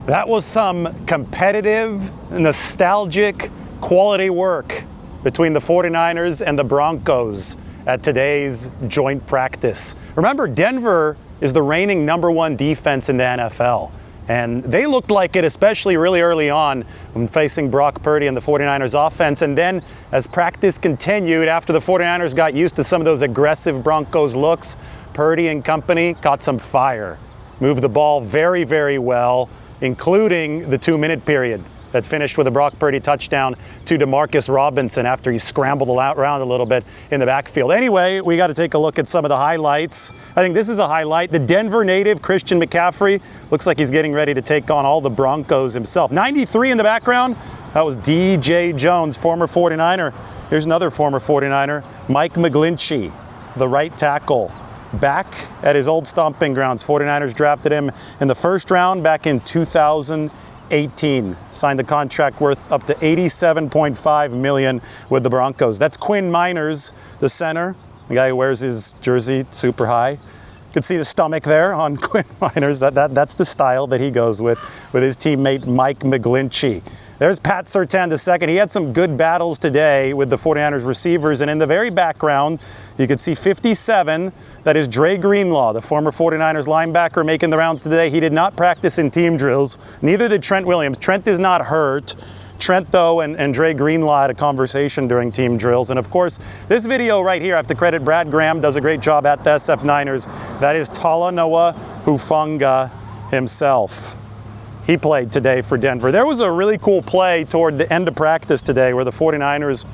That was some competitive, nostalgic, quality work between the 49ers and the Broncos at today's joint practice. Remember, Denver is the reigning #1 defense in the NFL. And they looked like it, especially really early on when facing Brock Purdy and the 49ers offense. And then as practice continued, after the 49ers got used to some of those aggressive Broncos looks, Purdy and company caught some fire. Moved the ball very, very well, including the 2-minute period that finished with a Brock Purdy touchdown to Demarcus Robinson after he scrambled around a little bit in the backfield. Anyway, we got to take a look at some of the highlights. I think this is a highlight. The Denver native, Christian McCaffrey, looks like he's getting ready to take on all the Broncos himself. 93 in the background, that was DJ Jones, former 49er. Here's another former 49er, Mike McGlinchey, the right tackle. Back at his old stomping grounds. 49ers drafted him in the first round back in 2018. Signed a contract worth up to $87.5 million with the Broncos. That's Quinn Miners, the center, the guy who wears his jersey super high. You can see the stomach there on Quinn Miners. That's the style that he goes with his teammate Mike McGlinchey. There's Pat Surtain II. He had some good battles today with the 49ers receivers. And in the very background, you can see 57. That is Dre Greenlaw, the former 49ers linebacker making the rounds today. He did not practice in team drills. Neither did Trent Williams. Trent is not hurt. Trent, though, and Dre Greenlaw had a conversation during team drills. And, of course, this video right here, I have to credit Brad Graham, does a great job at the SF Niners. That is Talanoa Hufanga himself. He played today for Denver. There was a really cool play toward the end of practice today where the 49ers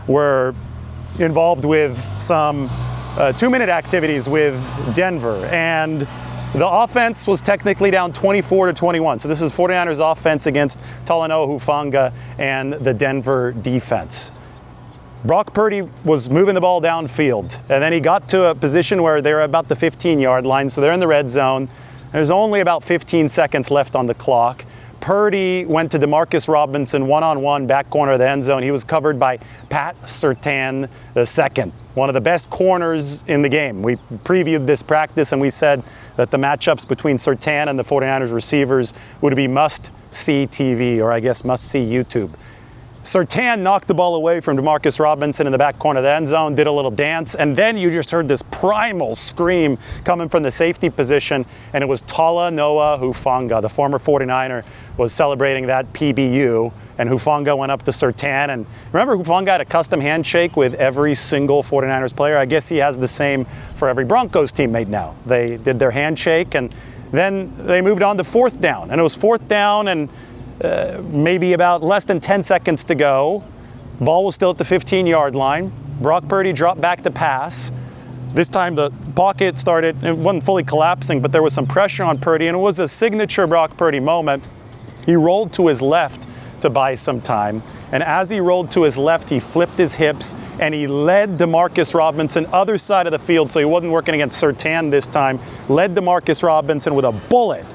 were involved with some 2-minute activities with Denver. And the offense was technically down 24-21. So this is 49ers offense against Talanoa Hufanga and the Denver defense. Brock Purdy was moving the ball downfield. And then he got to a position where they were about the 15-yard line. So they're in the red zone. There's only about 15 seconds left on the clock. Purdy went to Demarcus Robinson one-on-one back corner of the end zone. He was covered by Pat Surtain II, one of the best corners in the game. We previewed this practice and we said that the matchups between Surtain and the 49ers receivers would be must-see TV, or I guess must-see YouTube. Surtain knocked the ball away from Demarcus Robinson in the back corner of the end zone, did a little dance, and then you just heard this primal scream coming from the safety position, and it was Talanoa Hufanga, the former 49er, was celebrating that PBU, and Hufanga went up to Surtain. And remember, Hufanga had a custom handshake with every single 49ers player. I guess he has the same for every Broncos teammate now. They did their handshake, and then they moved on to fourth down, and it was fourth down, and maybe about less than 10 seconds to go. Ball was still at the 15-yard line. Brock Purdy dropped back to pass. This time the pocket started, it wasn't fully collapsing, but there was some pressure on Purdy, and it was a signature Brock Purdy moment. He rolled to his left to buy some time, and as he rolled to his left, he flipped his hips, and he led Demarcus Robinson other side of the field, so he wasn't working against Surtain this time, led Demarcus Robinson with a bullet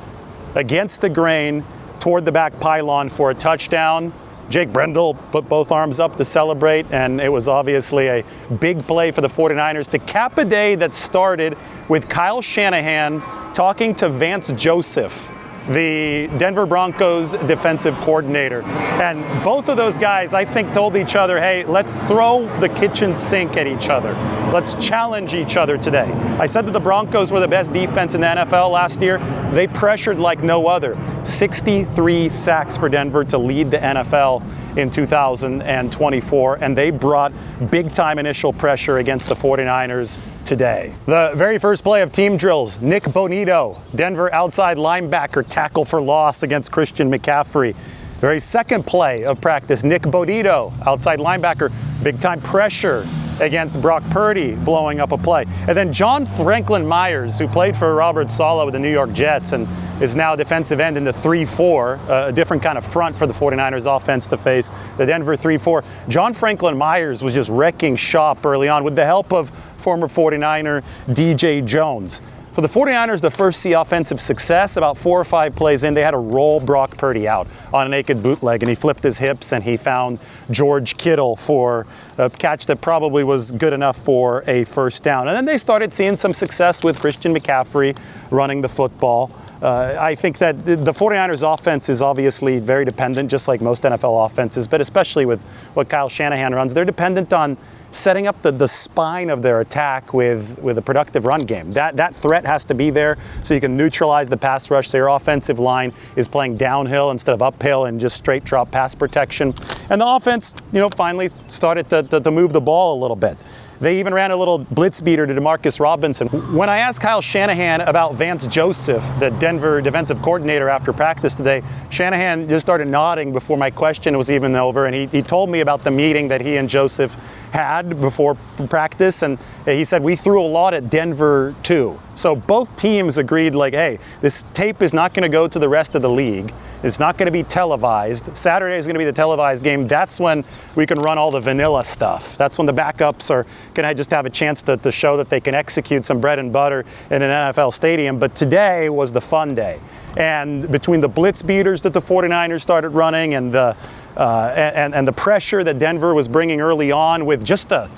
against the grain toward the back pylon for a touchdown. Jake Brendel put both arms up to celebrate, and it was obviously a big play for the 49ers to cap a day that started with Kyle Shanahan talking to Vance Joseph, the Denver Broncos defensive coordinator. And both of those guys, I think, told each other, hey, let's throw the kitchen sink at each other. Let's challenge each other today. I said that the Broncos were the best defense in the NFL last year. They pressured like no other. 63 sacks for Denver to lead the NFL in 2024, and they brought big-time initial pressure against the 49ers today. The very first play of team drills, Nick Bonito, Denver outside linebacker, tackle for loss against Christian McCaffrey. The very second play of practice, Nick Bonito, outside linebacker, big-time pressure against Brock Purdy, blowing up a play. And then John Franklin Myers, who played for Robert Saleh with the New York Jets and is now defensive end in the 3-4, a different kind of front for the 49ers offense to face the Denver 3-4. John Franklin Myers was just wrecking shop early on with the help of former 49er DJ Jones. For the 49ers to first see offensive success, about 4 or 5 plays in, they had to roll Brock Purdy out on a naked bootleg, and he flipped his hips and he found George Kittle for a catch that probably was good enough for a first down. And then they started seeing some success with Christian McCaffrey running the football. I think that the 49ers offense is obviously very dependent, just like most NFL offenses, but especially with what Kyle Shanahan runs, they're dependent on setting up the spine of their attack with a productive run game. That threat has to be there so you can neutralize the pass rush, so your offensive line is playing downhill instead of uphill and just straight drop pass protection. And the offense, finally started to move the ball a little bit. They even ran a little blitz beater to Demarcus Robinson. When I asked Kyle Shanahan about Vance Joseph, the Denver defensive coordinator, after practice today, Shanahan just started nodding before my question was even over, and he told me about the meeting that he and Joseph had before practice, and he said, we threw a lot at Denver too. So both teams agreed, like, hey, this tape is not going to go to the rest of the league. It's not going to be televised. Saturday is going to be the televised game. That's when we can run all the vanilla stuff. That's when the backups are going to just have a chance to show that they can execute some bread and butter in an NFL stadium. But today was the fun day. And between the blitz beaters that the 49ers started running and the pressure that Denver was bringing early on with just a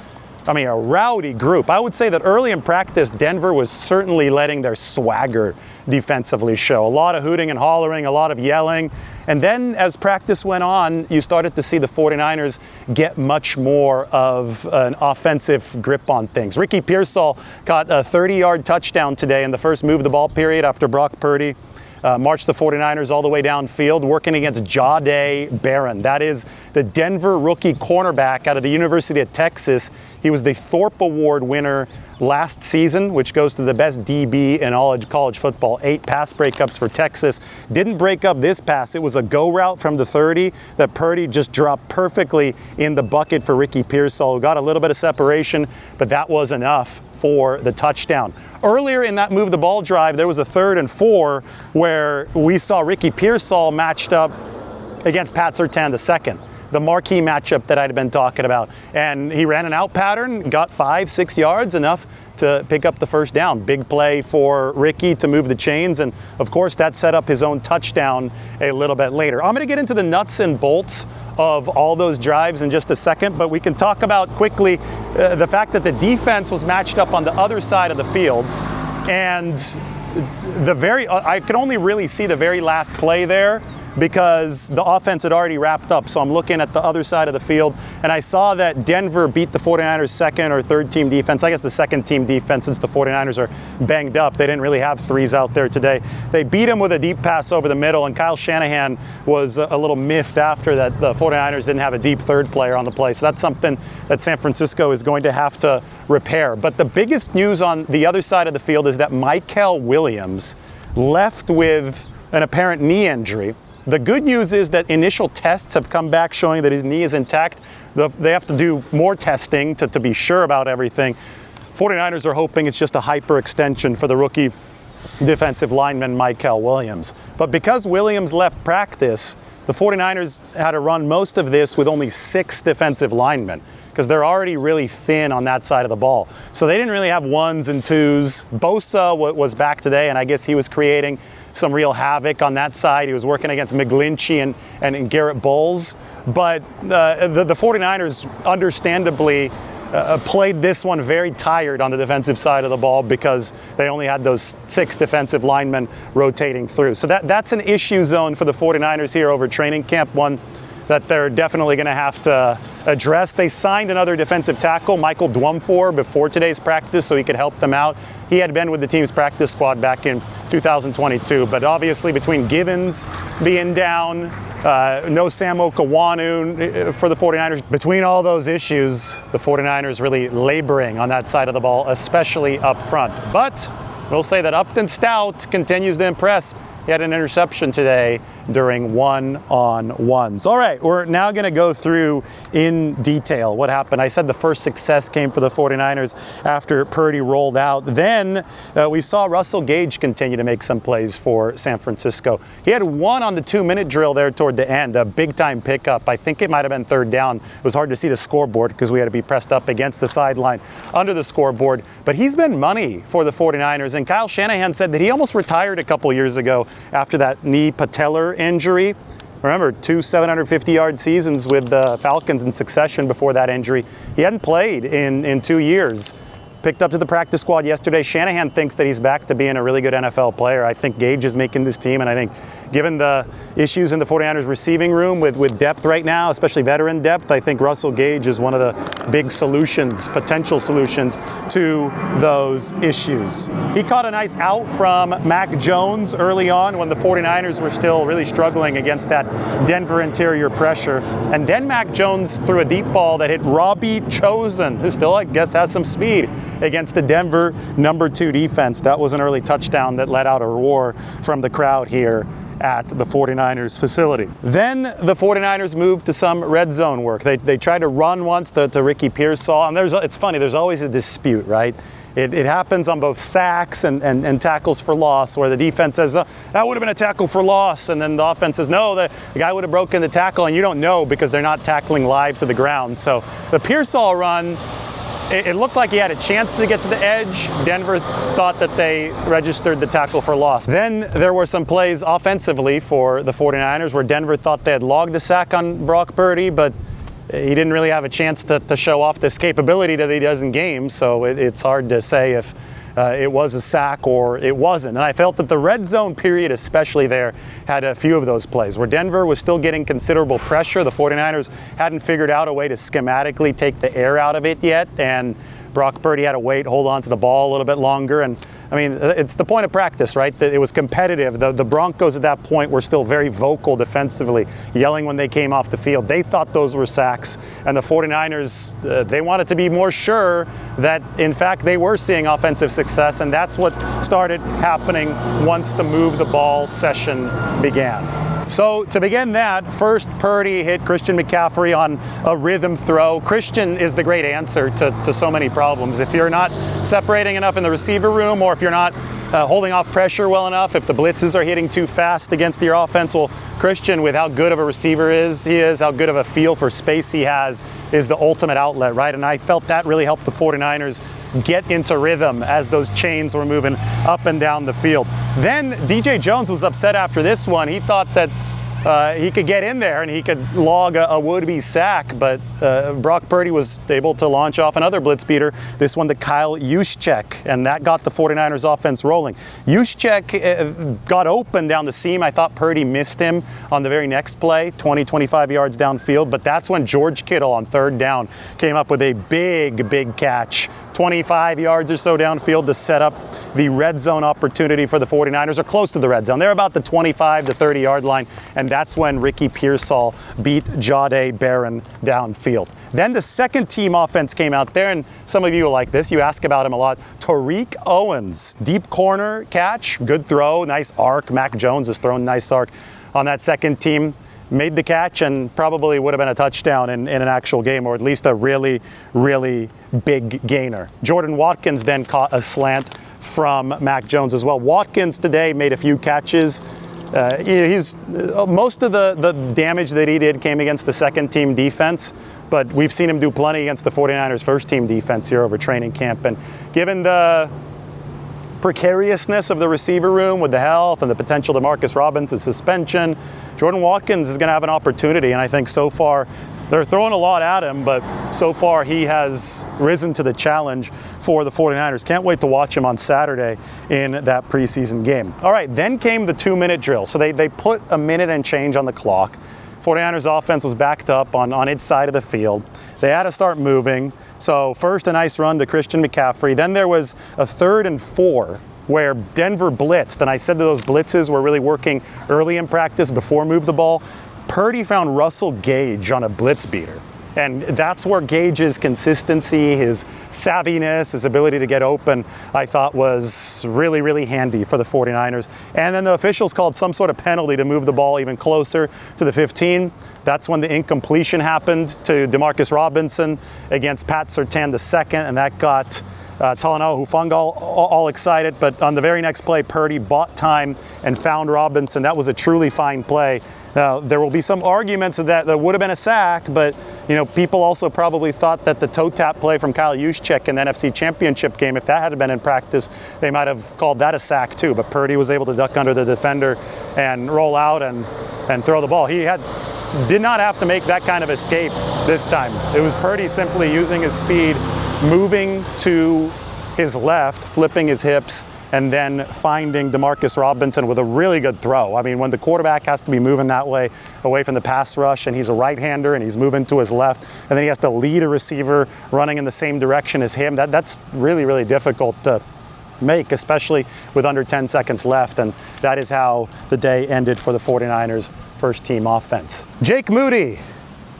rowdy group. I would say that early in practice, Denver was certainly letting their swagger defensively show. A lot of hooting and hollering, a lot of yelling. And then as practice went on, you started to see the 49ers get much more of an offensive grip on things. Ricky Pearsall caught a 30-yard touchdown today in the first move of the ball period after Brock Purdy marched the 49ers all the way downfield, working against Jahdae Barron. That is the Denver rookie cornerback out of the University of Texas. He was the Thorpe Award winner last season, which goes to the best DB in all of college football. 8 pass breakups for Texas. Didn't break up this pass. It was a go route from the 30 that Purdy just dropped perfectly in the bucket for Ricky Pearsall, who got a little bit of separation, but that was enough for the touchdown. Earlier in that move the ball drive, there was a 3rd and 4 where we saw Ricky Pearsall matched up against Pat Surtain II, the marquee matchup that I'd been talking about. And he ran an out pattern, got 5-6 yards, enough to pick up the first down. Big play for Ricky to move the chains, and of course that set up his own touchdown a little bit later. I'm going to get into the nuts and bolts of all those drives in just a second, but we can talk about quickly the fact that the defense was matched up on the other side of the field, and I could only really see the very last play there because the offense had already wrapped up. So I'm looking at the other side of the field, and I saw that Denver beat the 49ers' second or third team defense. I guess the second team defense, since the 49ers are banged up. They didn't really have threes out there today. They beat him with a deep pass over the middle, and Kyle Shanahan was a little miffed after that the 49ers didn't have a deep third player on the play. So that's something that San Francisco is going to have to repair. But the biggest news on the other side of the field is that Mykel Williams left with an apparent knee injury. The good news is that initial tests have come back showing that his knee is intact. They have to do more testing to be sure about everything. 49ers are hoping it's just a hyperextension for the rookie defensive lineman Mykel Williams. But because Williams left practice, the 49ers had to run most of this with only 6 defensive linemen because they're already really thin on that side of the ball. So they didn't really have 1s and 2s. Bosa was back today, and I guess he was creating some real havoc on that side. He was working against McGlinchey and Garrett Bowles. But the 49ers understandably played this one very tired on the defensive side of the ball because they only had those 6 defensive linemen rotating through. So that's an issue zone for the 49ers here over training camp, one that they're definitely going to have to address. They signed another defensive tackle, Michael Dwumfor, before today's practice so he could help them out. He had been with the team's practice squad back in 2022, but obviously between Givens being down, no Sam Okawanu for the 49ers. Between all those issues, the 49ers really laboring on that side of the ball, especially up front. But we'll say that Upton Stout continues to impress. he had an interception today during one-on-ones. All right, we're now going to go through in detail what happened. I said the first success came for the 49ers after Purdy rolled out. Then we saw Russell Gage continue to make some plays for San Francisco. He had one on the 2-minute drill there toward the end, a big-time pickup. I think it might have been third down. It was hard to see the scoreboard because we had to be pressed up against the sideline under the scoreboard. But he's been money for the 49ers, and Kyle Shanahan said that he almost retired a couple years ago after that knee patellar injury. Remember, 2 750-yard seasons with the Falcons in succession before that injury. He hadn't played in 2 years. Picked up to the practice squad yesterday. Shanahan thinks that he's back to being a really good NFL player. I think Gage is making this team, and I think given the issues in the 49ers receiving room with depth right now, especially veteran depth, I think Russell Gage is one of the big solutions, potential solutions to those issues. He caught a nice out from Mac Jones early on when the 49ers were still really struggling against that Denver interior pressure. And then Mac Jones threw a deep ball that hit Robbie Chosen, who still, I guess, has some speed, against the Denver number 2 defense. That was an early touchdown that let out a roar from the crowd here at the 49ers facility. Then the 49ers moved to some red zone work. They tried to run once to Ricky Pearsall, and it's funny, there's always a dispute, right? It happens on both sacks and tackles for loss, where the defense says, that would have been a tackle for loss, and then the offense says, no, the guy would have broken the tackle, and you don't know because they're not tackling live to the ground. So the Pearsall run, it looked like he had a chance to get to the edge. Denver thought that they registered the tackle for loss. Then there were some plays offensively for the 49ers where Denver thought they had logged the sack on Brock Purdy, but he didn't really have a chance to show off this capability that he does in games, so it's hard to say if it was a sack or it wasn't. And I felt that the red zone period, especially there, had a few of those plays where Denver was still getting considerable pressure. The 49ers hadn't figured out a way to schematically take the air out of it yet, and Brock Purdy had to wait, hold on to the ball a little bit longer. And I mean, it's the point of practice, right? That it was competitive. The Broncos at that point were still very vocal defensively, yelling when they came off the field. They thought those were sacks. And the 49ers, they wanted to be more sure that, in fact, they were seeing offensive success. And that's what started happening once the move the ball session began. So to begin that, first Purdy hit Christian McCaffrey on a rhythm throw. Christian is the great answer to so many problems. If you're not separating enough in the receiver room, or if you're not holding off pressure well enough, if the blitzes are hitting too fast against your offense, well, Christian, with how good of a receiver he is, how good of a feel for space he has, is the ultimate outlet, right? And I felt that really helped the 49ers get into rhythm as those chains were moving up and down the field. Then DJ Jones was upset after this one. He thought that he could get in there and he could log a would-be sack, but Brock Purdy was able to launch off another blitz beater, this one to Kyle Juszczyk, and that got the 49ers offense rolling. Juszczyk got open down the seam. I thought Purdy missed him on the very next play, 20-25 yards downfield, but that's when George Kittle on third down came up with a big catch, 25 yards or so downfield to set up the red zone opportunity for the 49ers, or close to the red zone. They're about the 25 to 30 yard line, and that's when Ricky Pearsall beat Jahdae Barron downfield. Then the second team offense came out there, and some of you will like this. You ask about him a lot. Tariq Owens, deep corner catch, good throw, nice arc. Mac Jones has thrown nice arc on that second team. Made the catch and probably would have been a touchdown in an actual game, or at least a really big gainer. Jordan Watkins then caught a slant from Mac Jones as well. Watkins today made a few catches. Most of the damage that he did came against the second team defense, but we've seen him do plenty against the 49ers first team defense here over training camp. And given the precariousness of the receiver room with the health and the potential Demarcus Robinson's suspension, Jordan Watkins is going to have an opportunity, and I think so far they're throwing a lot at him, but so far he has risen to the challenge for the 49ers. Can't wait to watch him on Saturday in that preseason game. All right, then came the 2-minute drill. So they put a minute and change on the clock. 49ers offense was backed up on its side of the field. They had to start moving. So first a nice run to Christian McCaffrey. Then there was a 3rd and 4 where Denver blitzed. And I said that those blitzes were really working early in practice before move the ball. Purdy found Russell Gage on a blitz beater. And that's where Gage's consistency, his savviness, his ability to get open, I thought was really, really handy for the 49ers. And then the officials called some sort of penalty to move the ball even closer to the 15. That's when the incompletion happened to Demarcus Robinson against Pat Surtain II, and that got Talanoa Hufanga all excited. But on the very next play, Purdy bought time and found Robinson. That was a truly fine play. Now, there will be some arguments that would have been a sack, but people also probably thought that the toe tap play from Kyle Juszczyk in the NFC Championship game, if that had been in practice, they might have called that a sack too. But Purdy was able to duck under the defender and roll out and throw the ball. He did not have to make that kind of escape this time. It was Purdy simply using his speed, moving to his left, flipping his hips, and then finding Demarcus Robinson with a really good throw. I mean, when the quarterback has to be moving that way, away from the pass rush, and he's a right-hander and he's moving to his left, and then he has to lead a receiver running in the same direction as him, that's really, really difficult to make, especially with under 10 seconds left, and that is how the day ended for the 49ers first-team offense. Jake Moody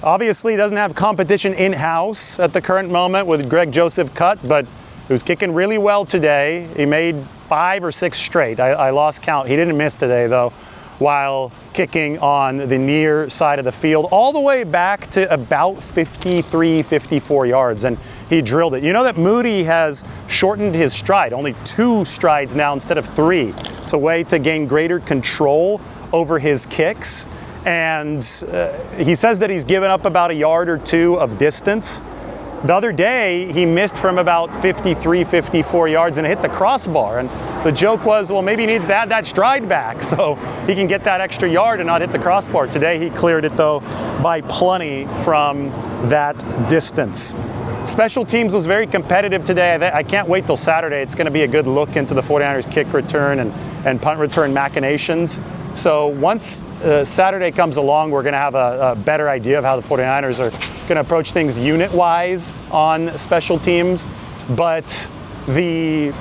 obviously doesn't have competition in-house at the current moment with Greg Joseph cut, but he was kicking really well today. He made 5 or 6 straight. I lost count. He didn't miss today, though, while kicking on the near side of the field, all the way back to about 53, 54 yards, and he drilled it. You know that Moody has shortened his stride, only 2 strides now instead of 3. It's a way to gain greater control over his kicks, and he says that he's given up about a yard or 2 of distance. The other day, he missed from about 53, 54 yards and hit the crossbar. And the joke was, well, maybe he needs to add that stride back so he can get that extra yard and not hit the crossbar. Today, he cleared it, though, by plenty from that distance. Special teams was very competitive today. I can't wait till Saturday. It's going to be a good look into the 49ers kick return and punt return machinations. So once Saturday comes along, we're going to have a better idea of how the 49ers are going to approach things unit-wise on special teams. But the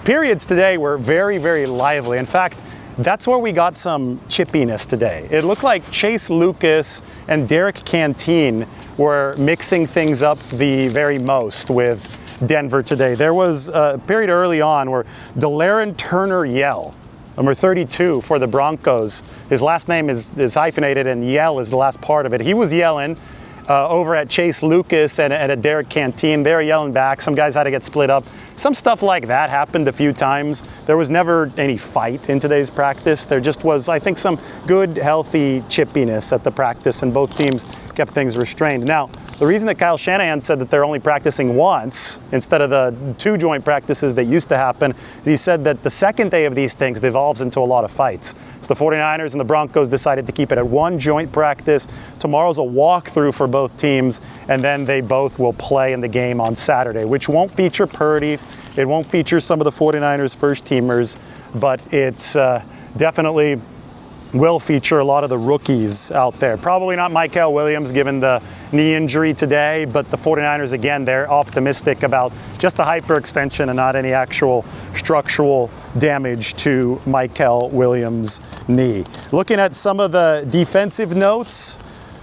periods today were very, very lively. In fact, that's where we got some chippiness today. It looked like Chase Lucas and Derek Canteen were mixing things up the very most with Denver today. There was a period early on where Delaren Turner-Yell, number 32 for the Broncos. His last name is hyphenated, and Yell is the last part of it. He was yelling over at Chase Lucas and at Derek Canteen. They were yelling back. Some guys had to get split up. Some stuff like that happened a few times. There was never any fight in today's practice. There just was, I think, some good, healthy chippiness at the practice, and both teams kept things restrained. Now, the reason that Kyle Shanahan said that they're only practicing once instead of the 2 joint practices that used to happen is he said that the second day of these things devolves into a lot of fights. So the 49ers and the Broncos decided to keep it at 1 joint practice. Tomorrow's a walkthrough for both teams, and then they both will play in the game on Saturday, which won't feature Purdy. It won't feature some of the 49ers first teamers, but it's definitely will feature a lot of the rookies out there. Probably not Mykel Williams given the knee injury today, but the 49ers, again, they're optimistic about just the hyperextension and not any actual structural damage to Mykel Williams' knee. Looking at some of the defensive notes,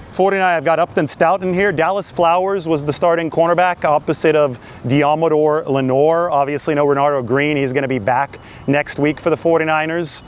49, I've got Upton Stout in here. Dallas Flowers was the starting cornerback opposite of Diamador Lenore. Obviously no Renardo Green. He's going to be back next week for the 49ers.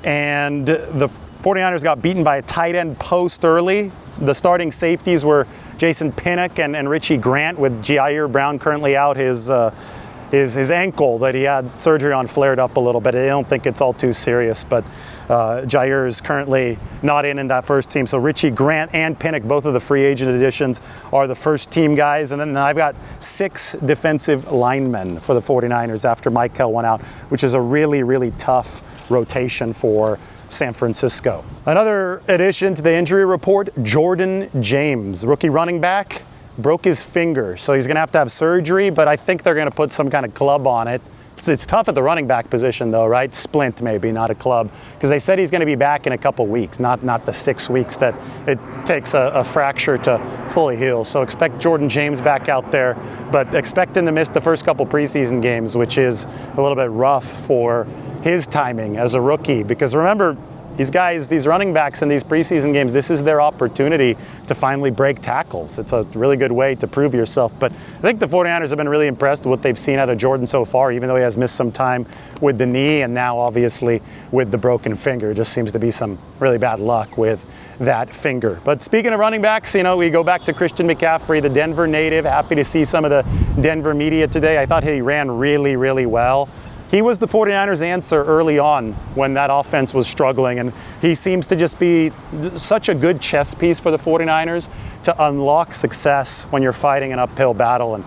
And the 49ers got beaten by a tight end post early. The starting safeties were Jason Pinnock and Richie Grant, with Jair Brown currently out. His ankle that he had surgery on flared up a little bit. I don't think it's all too serious, but Jair is currently not in that first team. So Richie Grant and Pinnock, both of the free agent additions, are the first team guys. And then I've got 6 defensive linemen for the 49ers after Mykel went out, which is a really, really tough rotation for San Francisco. Another addition to the injury report, Jordan James, rookie running back, broke his finger. So he's going to have surgery, but I think they're going to put some kind of club on it. It's tough at the running back position, though, right? Splint, maybe, not a club. Because they said he's going to be back in a couple weeks, not the 6 weeks that it takes a fracture to fully heal. So expect Jordan James back out there, but expect him to miss the first couple preseason games, which is a little bit rough for his timing as a rookie. Because remember, These guys, these running backs in these preseason games, this is their opportunity to finally break tackles. It's a really good way to prove yourself. But I think the 49ers have been really impressed with what they've seen out of Jordan so far, even though he has missed some time with the knee and now obviously with the broken finger. It just seems to be some really bad luck with that finger. But speaking of running backs, you know, we go back to Christian McCaffrey, the Denver native. Happy to see some of the Denver media today. I thought he ran really, really well. He was the 49ers' answer early on when that offense was struggling, and he seems to just be such a good chess piece for the 49ers to unlock success when you're fighting an uphill battle. And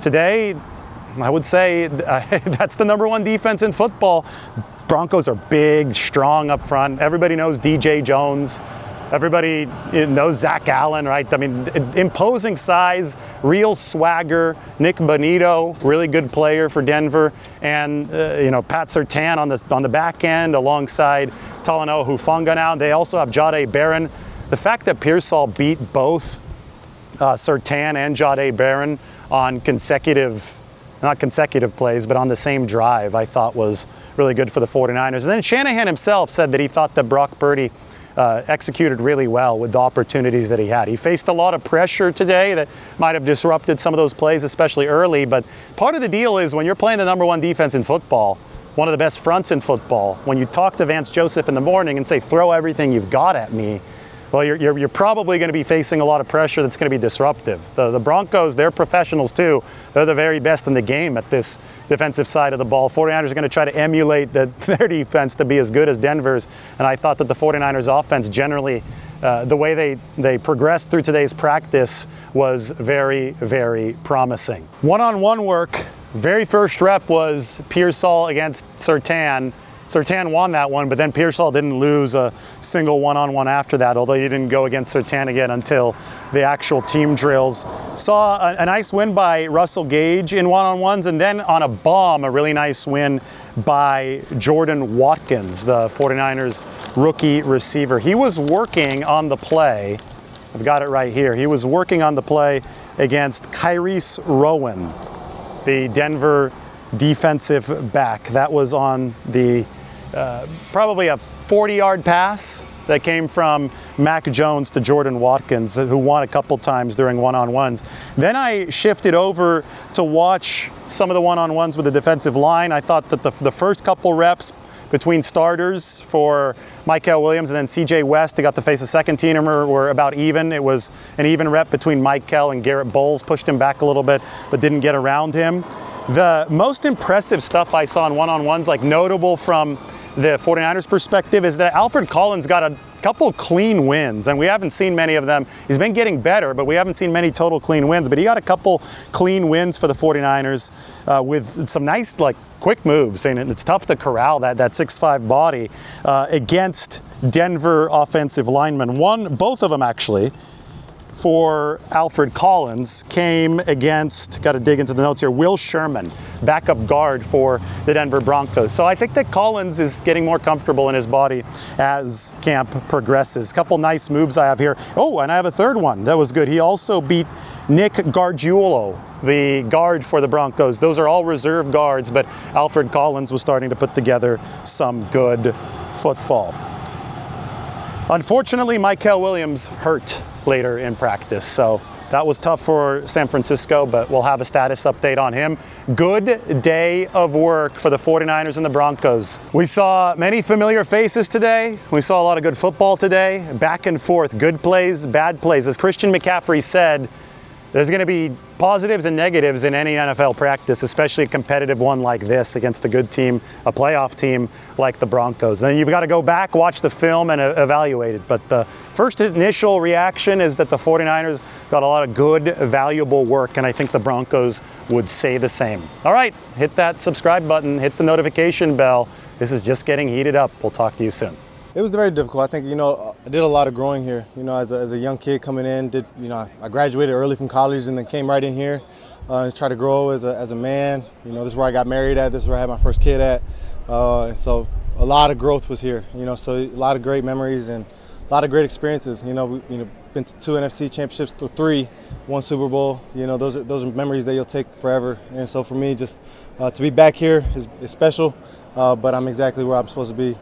today, I would say that's the #1 defense in football. Broncos are big, strong up front. Everybody knows DJ Jones. Everybody knows Zach Allen, right? I mean, imposing size, real swagger. Nick Bonito, really good player for Denver, and Pat Surtain on the back end alongside Talanoa Hufanga. Now they also have Jahdae Barron. The fact that Pearsall beat both Surtain and Jahdae Barron on not consecutive plays, but on the same drive, I thought was really good for the 49ers. And then Shanahan himself said that he thought that Brock Purdy executed really well with the opportunities that he had. He faced a lot of pressure today that might have disrupted some of those plays, especially early. But part of the deal is when you're playing the #1 defense in football, one of the best fronts in football, when you talk to Vance Joseph in the morning and say, throw everything you've got at me, well, you're probably going to be facing a lot of pressure that's going to be disruptive. The Broncos, they're professionals too. They're the very best in the game at this defensive side of the ball. 49ers are going to try to emulate their defense to be as good as Denver's. And I thought that the 49ers offense generally, the way they progressed through today's practice was very, very promising. One-on-one work, very first rep was Pearsall against Surtain. Surtain won that one, but then Pearsall didn't lose a single one-on-one after that, although he didn't go against Surtain again until the actual team drills. Saw a nice win by Russell Gage in one-on-ones, and then on a bomb, a really nice win by Jordan Watkins, the 49ers rookie receiver. He was working on the play. I've got it right here. He was working on the play against Kyrese Rowan, the Denver defensive back. That was on the probably a 40-yard pass that came from Mac Jones to Jordan Watkins, who won a couple times during one-on-ones. Then I shifted over to watch some of the one-on-ones with the defensive line. I thought that the first couple reps between starters for Mykel Williams and then CJ West, they got to face a second teamer, were about even. It was an even rep between Mykel and Garrett Bowles, pushed him back a little bit, but didn't get around him. The most impressive stuff I saw in one-on-ones, like notable from the 49ers perspective, is that Alfred Collins got a couple clean wins, and we haven't seen many of them. He's been getting better, but we haven't seen many total clean wins. But he got a couple clean wins for the 49ers with some nice, quick moves. And it's tough to corral that 6'5" body against Denver offensive linemen. Both of them actually, for Alfred Collins, came against, got to dig into the notes here, Will Sherman, backup guard for the Denver Broncos. So I think that Collins is getting more comfortable in his body as camp progresses. Couple nice moves I have here. Oh, and I have a third one that was good. He also beat Nick Gargiulo, the guard for the Broncos. Those are all reserve guards, but Alfred Collins was starting to put together some good football. Unfortunately, Mykel Williams hurt later in practice, so that was tough for San Francisco, but we'll have a status update on him. Good day of work for the 49ers and the Broncos. We saw many familiar faces today. We saw a lot of good football today, back and forth, good plays, bad plays. As Christian McCaffrey said, there's going to be positives and negatives in any NFL practice, especially a competitive one like this against a good team, a playoff team like the Broncos. Then you've got to go back, watch the film, and evaluate it. But the first initial reaction is that the 49ers got a lot of good, valuable work, and I think the Broncos would say the same. All right, hit that subscribe button, hit the notification bell. This is just getting heated up. We'll talk to you soon. It was very difficult. I think, I did a lot of growing here, as a young kid coming in. I graduated early from college and then came right in here and tried to grow as a man. This is where I got married at. This is where I had my first kid at. And so a lot of growth was here, so a lot of great memories and a lot of great experiences. We've been to 2 NFC championships, 3, 1 Super Bowl. Those are memories that you'll take forever. And so for me, just to be back here is special, but I'm exactly where I'm supposed to be.